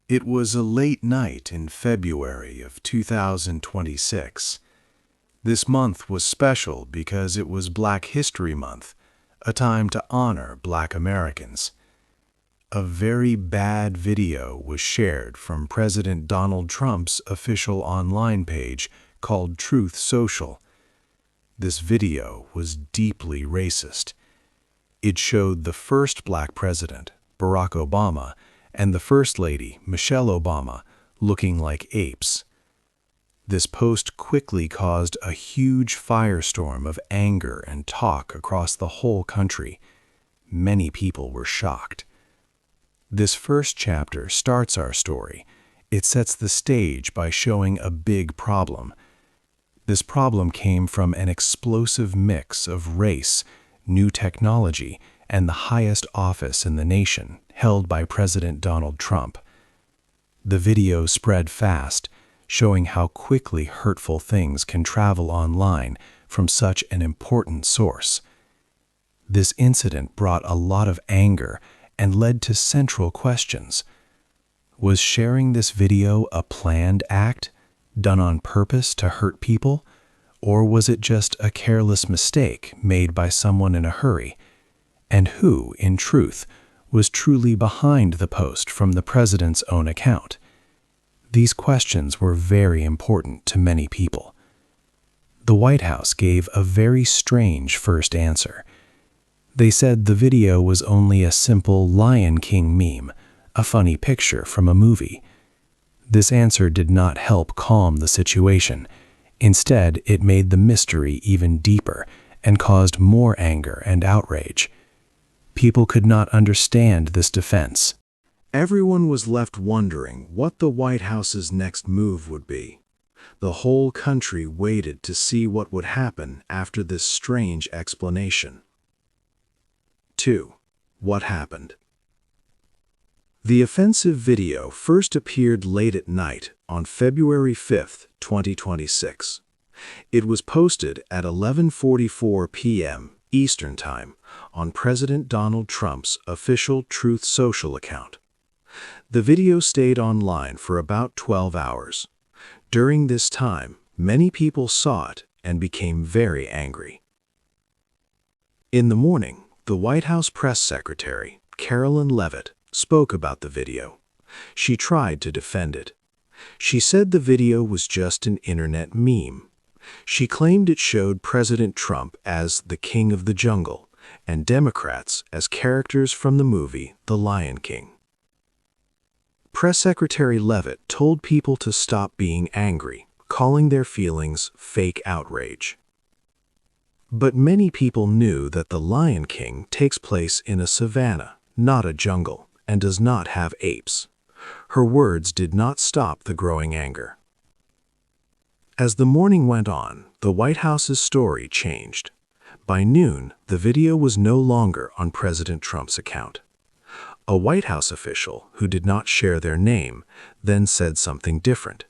It was a late night in February of 2026. This month was special because it was Black History Month, a time to honor Black Americans. A very bad video was shared from President Donald Trump's official online page called Truth Social. This video was deeply racist. It showed the first Black president, Barack Obama, and the First Lady, Michelle Obama, looking like apes. This post quickly caused a huge firestorm of anger and talk across the whole country. Many people were shocked. This first chapter starts our story. It sets the stage by showing a big problem. This problem came from an explosive mix of race, new technology, and the highest office in the nation, held by President Donald Trump. The video spread fast, showing how quickly hurtful things can travel online from such an important source. This incident brought a lot of anger and led to central questions. Was sharing this video a planned act, done on purpose to hurt people? Or was it just a careless mistake made by someone in a hurry? And who, in truth, was truly behind the post from the president's own account? These questions were very important to many people. The White House gave a very strange first answer. They said the video was only a simple Lion King meme, a funny picture from a movie. This answer did not help calm the situation. Instead, it made the mystery even deeper and caused more anger and outrage. People could not understand this defense. Everyone was left wondering what the White House's next move would be. The whole country waited to see what would happen after this strange explanation. 2. What happened? The offensive video first appeared late at night on February 5, 2026. It was posted at 11:44 p.m. Eastern Time on President Donald Trump's official Truth Social account. The video stayed online for about 12 hours. During this time, many people saw it and became very angry. In the morning, the White House press secretary, Carolyn Leavitt, spoke about the video. She tried to defend it. She said the video was just an internet meme. She claimed it showed President Trump as the king of the jungle and Democrats as characters from the movie The Lion King. Press Secretary Leavitt told people to stop being angry, calling their feelings fake outrage. But many people knew that The Lion King takes place in a savanna, not a jungle, and does not have apes. Her words did not stop the growing anger. As the morning went on, the White House's story changed. By noon, the video was no longer on President Trump's account. A White House official, who did not share their name, then said something different.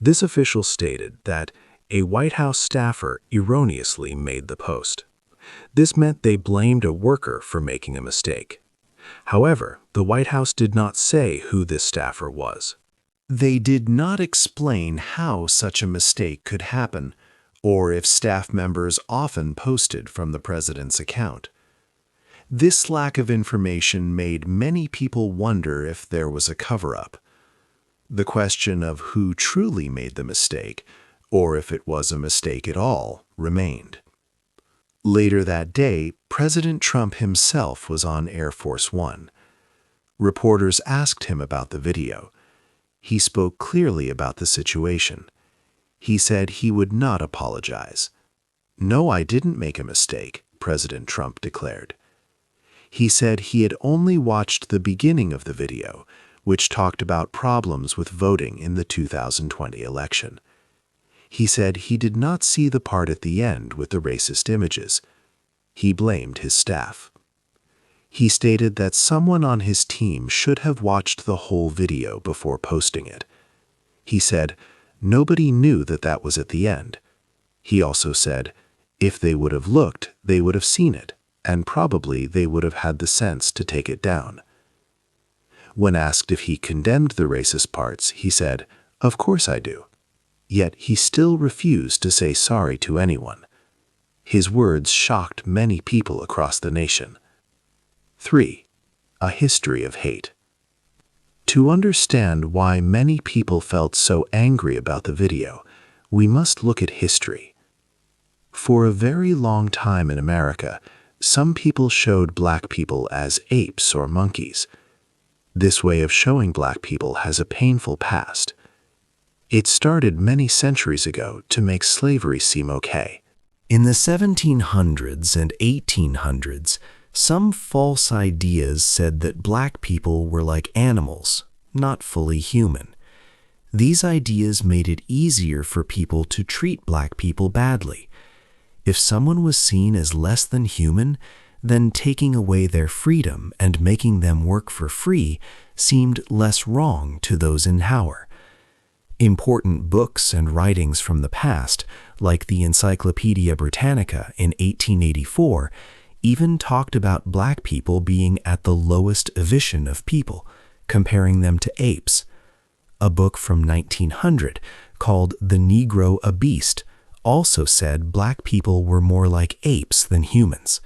This official stated that a White House staffer erroneously made the post. This meant they blamed a worker for making a mistake. However, the White House did not say who this staffer was. They did not explain how such a mistake could happen, or if staff members often posted from the president's account. This lack of information made many people wonder if there was a cover-up. The question of who truly made the mistake, or if it was a mistake at all, remained. Later that day, President Trump himself was on Air Force One. Reporters asked him about the video. He spoke clearly about the situation. He said he would not apologize. "No, I didn't make a mistake," President Trump declared. He said he had only watched the beginning of the video, which talked about problems with voting in the 2020 election. He said he did not see the part at the end with the racist images. He blamed his staff. He stated that someone on his team should have watched the whole video before posting it. He said, "Nobody knew that that was at the end." He also said, "If they would have looked, they would have seen it, and probably they would have had the sense to take it down." When asked if he condemned the racist parts, he said, "Of course I do." Yet he still refused to say sorry to anyone. His words shocked many people across the nation. 3. A history of hate. To understand why many people felt so angry about the video, we must look at history. For a very long time in America, some people showed black people as apes or monkeys. This way of showing black people has a painful past. It started many centuries ago to make slavery seem okay. In the 1700s and 1800s, some false ideas said that black people were like animals, not fully human. These ideas made it easier for people to treat black people badly. If someone was seen as less than human, then taking away their freedom and making them work for free seemed less wrong to those in power. Important books and writings from the past, like the Encyclopedia Britannica in 1884, even talked about black people being at the lowest edition of people, comparing them to apes. A book from 1900 called The Negro a Beast also said black people were more like apes than humans.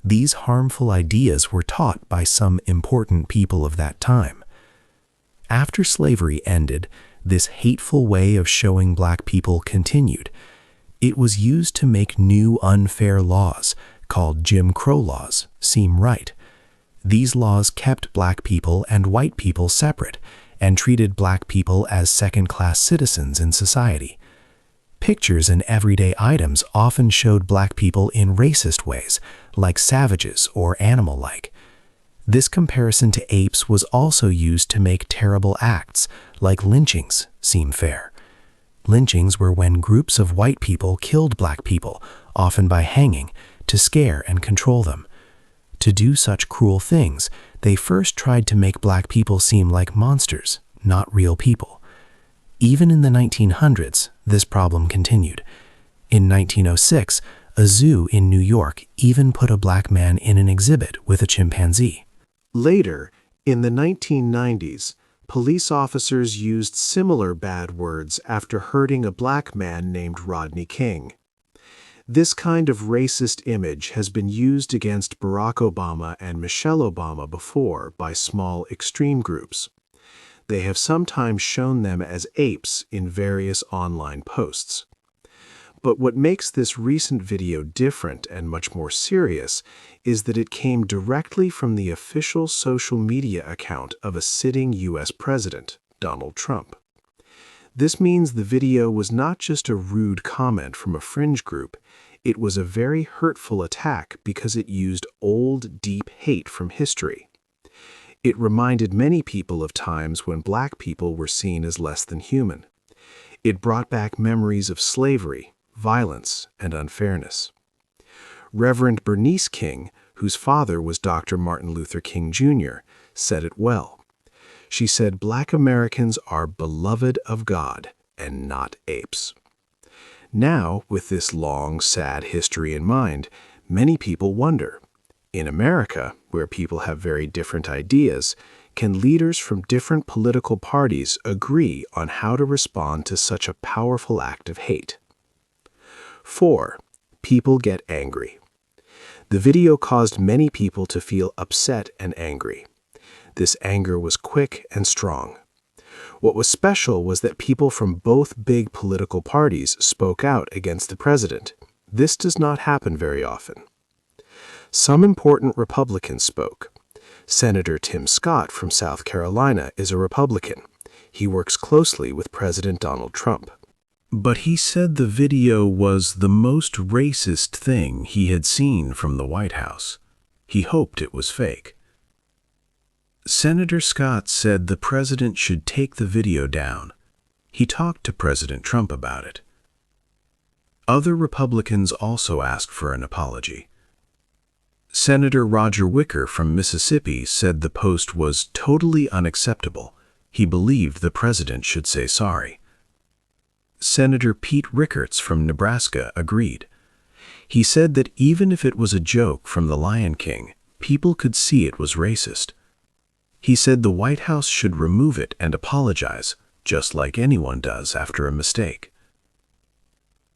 These harmful ideas were taught by some important people of that time. After slavery ended, this hateful way of showing black people continued. It was used to make new unfair laws, called Jim Crow laws, seem right. These laws kept black people and white people separate and treated black people as second-class citizens in society. Pictures and everyday items often showed black people in racist ways, like savages or animal-like. This comparison to apes was also used to make terrible acts, like lynchings, seem fair. Lynchings were when groups of white people killed black people, often by hanging, to scare and control them. To do such cruel things, they first tried to make black people seem like monsters, not real people. Even in the 1900s, this problem continued. In 1906, a zoo in New York even put a black man in an exhibit with a chimpanzee. Later, in the 1990s, police officers used similar bad words after hurting a black man named Rodney King. This kind of racist image has been used against Barack Obama and Michelle Obama before by small extreme groups. They have sometimes shown them as apes in various online posts. But what makes this recent video different and much more serious is that it came directly from the official social media account of a sitting U.S. president, Donald Trump. This means the video was not just a rude comment from a fringe group, it was a very hurtful attack because it used old, deep hate from history. It reminded many people of times when black people were seen as less than human. It brought back memories of slavery, violence, and unfairness. Reverend Bernice King, whose father was Dr. Martin Luther King Jr., said it well. She said, "Black Americans are beloved of God and not apes." Now, with this long, sad history in mind, many people wonder, in America, where people have very different ideas, can leaders from different political parties agree on how to respond to such a powerful act of hate? 4. People get angry. The video caused many people to feel upset and angry. This anger was quick and strong. What was special was that people from both big political parties spoke out against the president. This does not happen very often. Some important Republicans spoke. Senator Tim Scott from South Carolina is a Republican. He works closely with President Donald Trump. But he said the video was the most racist thing he had seen from the White House. He hoped it was fake. Senator Scott said the president should take the video down. He talked to President Trump about it. Other Republicans also asked for an apology. Senator Roger Wicker from Mississippi said the post was totally unacceptable. He believed the president should say sorry. Senator Pete Rickards from Nebraska agreed. He said that even if it was a joke from the Lion King, people could see it was racist. He said the White House should remove it and apologize, just like anyone does after a mistake.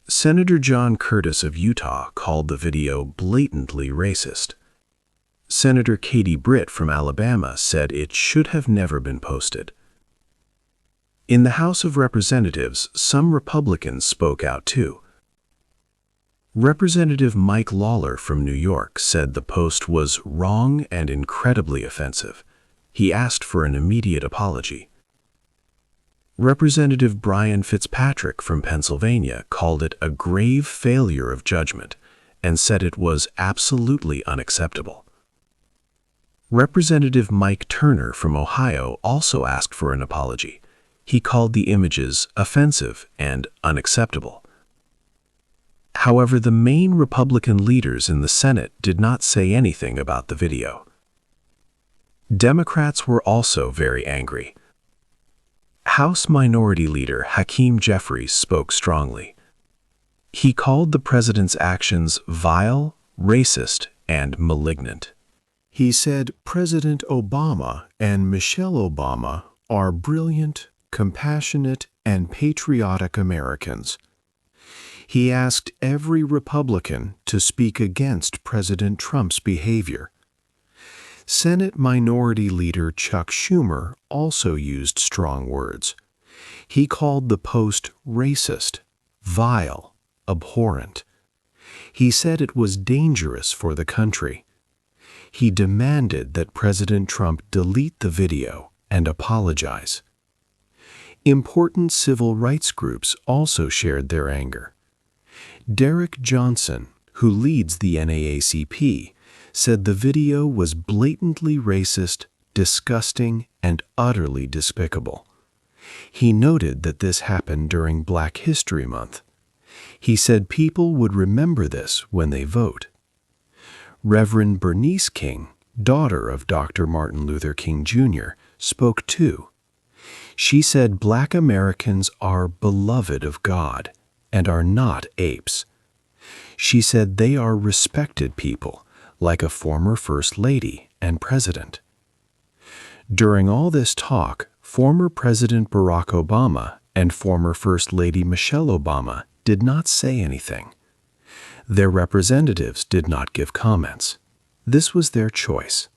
Senator John Curtis of Utah called the video blatantly racist. Senator Katie Britt from Alabama said it should have never been posted. In the House of Representatives, some Republicans spoke out too. Representative Mike Lawler from New York said the post was wrong and incredibly offensive. He asked for an immediate apology. Representative Brian Fitzpatrick from Pennsylvania called it a grave failure of judgment and said it was absolutely unacceptable. Representative Mike Turner from Ohio also asked for an apology. He called the images offensive and unacceptable. However, the main Republican leaders in the Senate did not say anything about the video. Democrats were also very angry. House Minority Leader Hakeem Jeffries spoke strongly. He called the president's actions vile, racist, and malignant. He said President Obama and Michelle Obama are brilliant, compassionate, and patriotic Americans. He asked every Republican to speak against President Trump's behavior. Senate Minority Leader Chuck Schumer also used strong words. He called the post racist, vile, abhorrent. He said it was dangerous for the country. He demanded that President Trump delete the video and apologize. Important civil rights groups also shared their anger. Derek Johnson, who leads the NAACP, said the video was blatantly racist, disgusting, and utterly despicable. He noted that this happened during Black History Month. He said people would remember this when they vote. Reverend Bernice King, daughter of Dr. Martin Luther King Jr., spoke too. She said Black Americans are beloved of God and are not apes. She said they are respected people, like a former First Lady and President. During all this talk, former President Barack Obama and former First Lady Michelle Obama did not say anything. Their representatives did not give comments. This was their choice.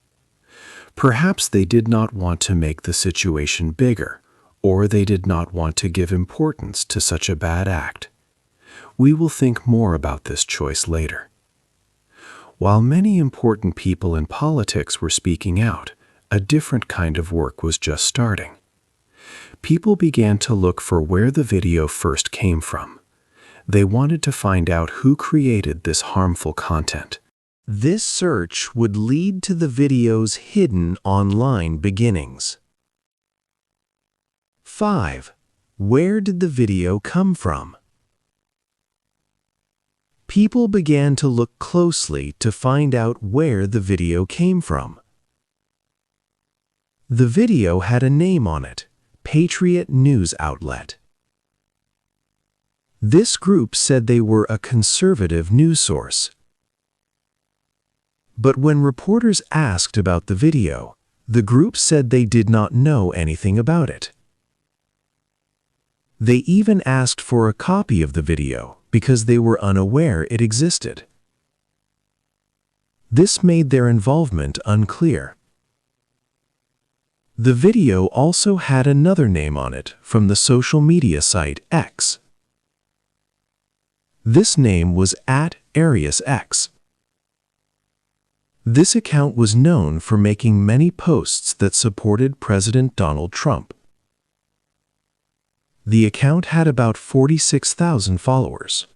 Perhaps they did not want to make the situation bigger, or they did not want to give importance to such a bad act. We will think more about this choice later. While many important people in politics were speaking out, a different kind of work was just starting. People began to look for where the video first came from. They wanted to find out who created this harmful content. This search would lead to the video's hidden online beginnings. 5. Where did the video come from? People began to look closely to find out where the video came from. The video had a name on it, Patriot News Outlet. This group said they were a conservative news source. But when reporters asked about the video, the group said they did not know anything about it. They even asked for a copy of the video because they were unaware it existed. This made their involvement unclear. The video also had another name on it from the social media site X. This name was @AriusX. This account was known for making many posts that supported President Donald Trump. The account had about 46,000 followers.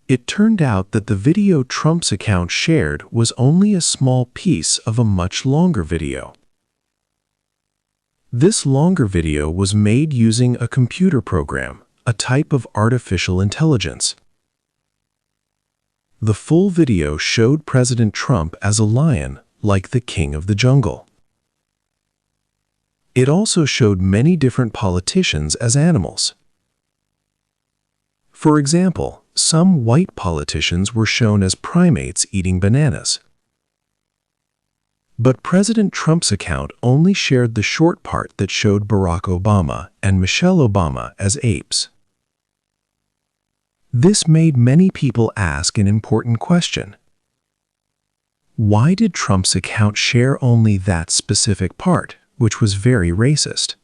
It turned out that the video Trump's account shared was only a small piece of a much longer video. This longer video was made using a computer program, a type of artificial intelligence. The full video showed President Trump as a lion, like the king of the jungle. It also showed many different politicians as animals. For example, some white politicians were shown as primates eating bananas. But President Trump's account only shared the short part that showed Barack Obama and Michelle Obama as apes. This made many people ask an important question. Why did Trump's account share only that specific part, which was very racist?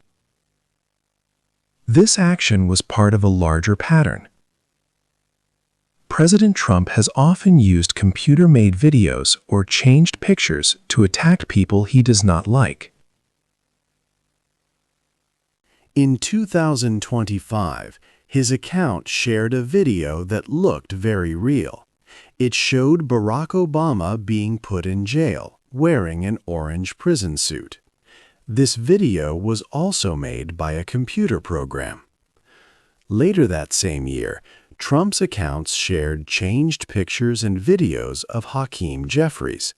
This action was part of a larger pattern. President Trump has often used computer-made videos or changed pictures to attack people he does not like. In 2025, his account shared a video that looked very real. It showed Barack Obama being put in jail, wearing an orange prison suit. This video was also made by a computer program. Later that same year, Trump's accounts shared changed pictures and videos of Hakeem Jeffries.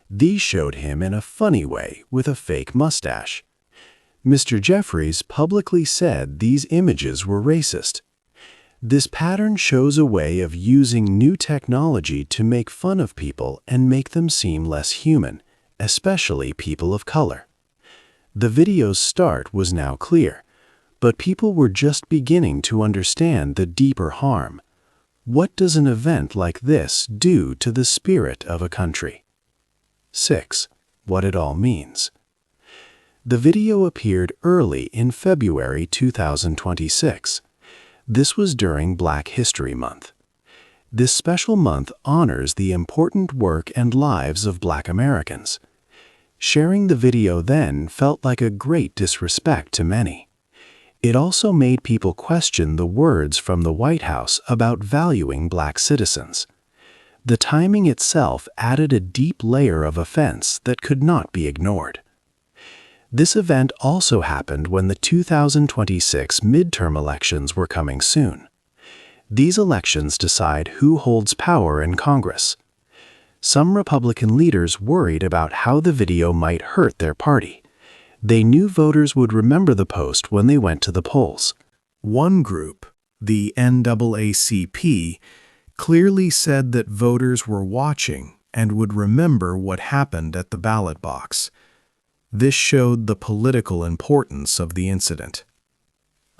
These showed him in a funny way with a fake mustache. Mr. Jeffries publicly said these images were racist. This pattern shows a way of using new technology to make fun of people and make them seem less human, especially people of color. The video's start was now clear, but people were just beginning to understand the deeper harm. What does an event like this do to the spirit of a country? 6. What it all means. The video appeared early in February 2026. This was during Black History Month. This special month honors the important work and lives of Black Americans. Sharing the video then felt like a great disrespect to many. It also made people question the words from the White House about valuing Black citizens. The timing itself added a deep layer of offense that could not be ignored. This event also happened when the 2026 midterm elections were coming soon. These elections decide who holds power in Congress. Some Republican leaders worried about how the video might hurt their party. They knew voters would remember the post when they went to the polls. One group, the NAACP, clearly said that voters were watching and would remember what happened at the ballot box. This showed the political importance of the incident.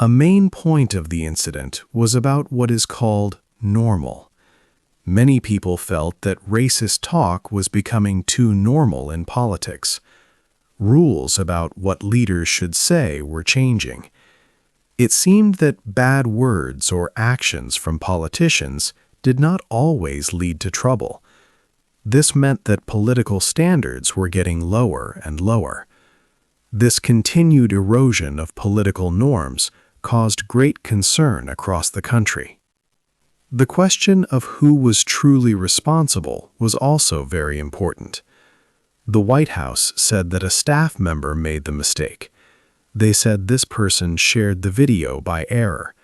A main point of the incident was about what is called normal. Many people felt that racist talk was becoming too normal in politics. Rules about what leaders should say were changing. It seemed that bad words or actions from politicians did not always lead to trouble. This meant that political standards were getting lower and lower. This continued erosion of political norms caused great concern across the country. The question of who was truly responsible was also very important. The White House said that a staff member made the mistake. They said this person shared the video by error.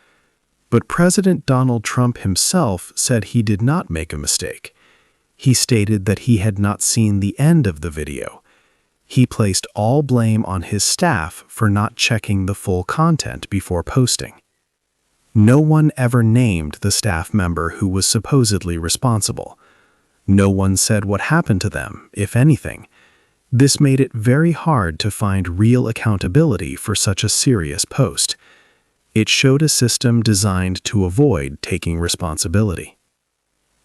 But President Donald Trump himself said he did not make a mistake. He stated that he had not seen the end of the video. He placed all blame on his staff for not checking the full content before posting. No one ever named the staff member who was supposedly responsible. No one said what happened to them, if anything. This made it very hard to find real accountability for such a serious post. It showed a system designed to avoid taking responsibility.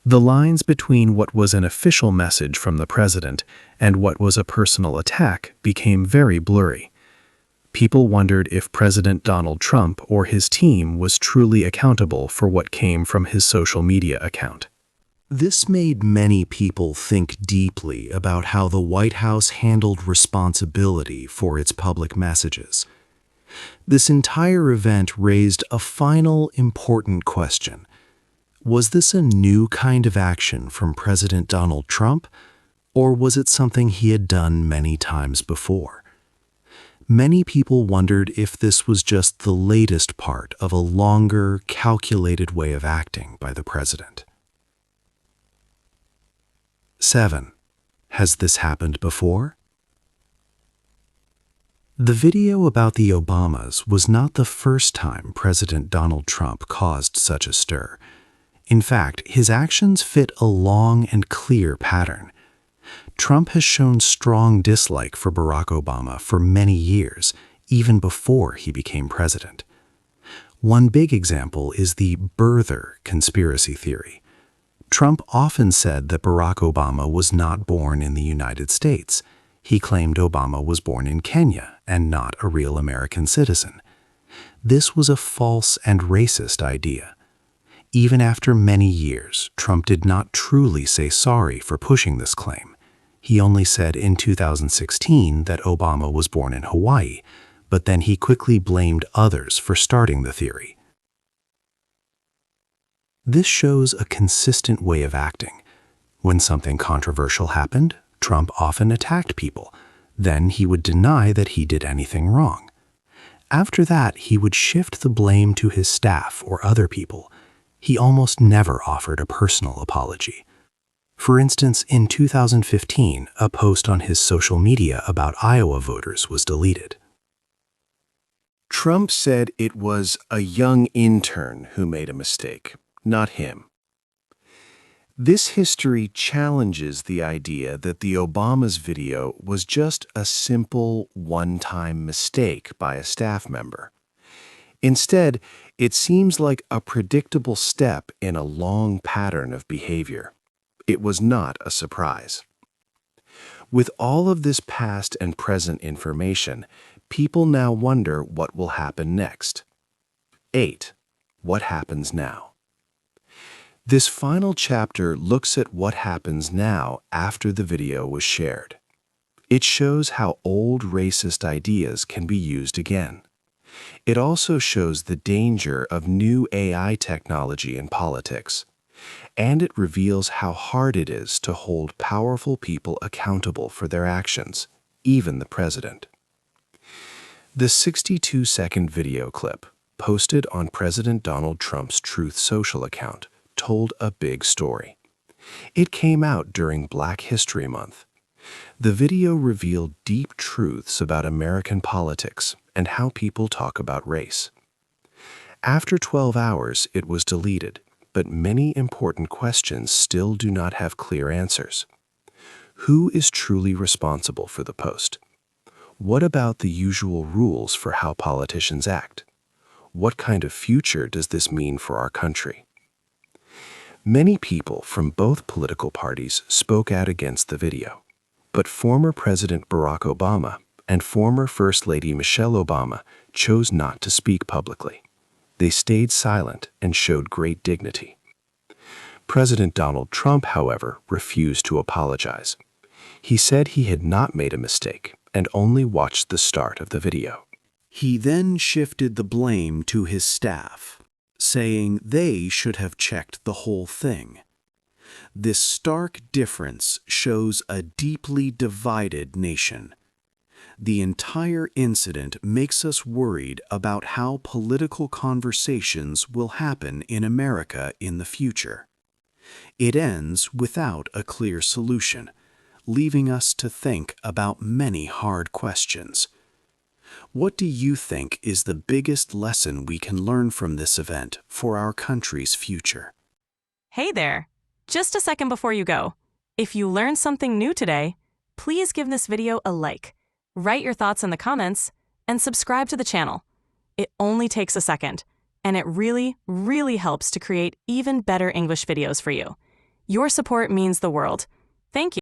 The lines between what was an official message from the president and what was a personal attack became very blurry. People wondered if President Donald Trump or his team was truly accountable for what came from his social media account. This made many people think deeply about how the White House handled responsibility for its public messages. This entire event raised a final important question. Was this a new kind of action from President Donald Trump, or was it something he had done many times before? Many people wondered if this was just the latest part of a longer, calculated way of acting by the president. 7. Has this happened before? The video about the Obamas was not the first time President Donald Trump caused such a stir. In fact, his actions fit a long and clear pattern. Trump has shown strong dislike for Barack Obama for many years, even before he became president. One big example is the birther conspiracy theory. Trump often said that Barack Obama was not born in the United States. He claimed Obama was born in Kenya and not a real American citizen. This was a false and racist idea. Even after many years, Trump did not truly say sorry for pushing this claim. He only said in 2016 that Obama was born in Hawaii, but then he quickly blamed others for starting the theory. This shows a consistent way of acting. When something controversial happened, Trump often attacked people. Then he would deny that he did anything wrong. After that, he would shift the blame to his staff or other people. He almost never offered a personal apology. For instance, in 2015, a post on his social media about Iowa voters was deleted. Trump said it was a young intern who made a mistake, not him. This history challenges the idea that the Obama's video was just a simple one-time mistake by a staff member. Instead, it seems like a predictable step in a long pattern of behavior. It was not a surprise. With all of this past and present information, people now wonder what will happen next. 8. What happens now? This final chapter looks at what happens now after the video was shared. It shows how old racist ideas can be used again. It also shows the danger of new AI technology in politics. And it reveals how hard it is to hold powerful people accountable for their actions, even the president. The 62-second video clip, posted on President Donald Trump's Truth Social account, told a big story. It came out during Black History Month. The video revealed deep truths about American politics and how people talk about race. After 12 hours, it was deleted, but many important questions still do not have clear answers. Who is truly responsible for the post? What about the usual rules for how politicians act? What kind of future does this mean for our country? Many people from both political parties spoke out against the video, but former President Barack Obama and former First Lady Michelle Obama chose not to speak publicly. They stayed silent and showed great dignity. President Donald Trump, however, refused to apologize. He said he had not made a mistake and only watched the start of the video. He then shifted the blame to his staff, saying they should have checked the whole thing. This stark difference shows a deeply divided nation. The entire incident makes us worried about how political conversations will happen in America in the future. It ends without a clear solution, leaving us to think about many hard questions. What do you think is the biggest lesson we can learn from this event for our country's future? Hey there! Just a second before you go. If you learned something new today, please give this video a like, write your thoughts in the comments, and subscribe to the channel. It only takes a second, and it really, really helps to create even better English videos for you. Your support means the world. Thank you.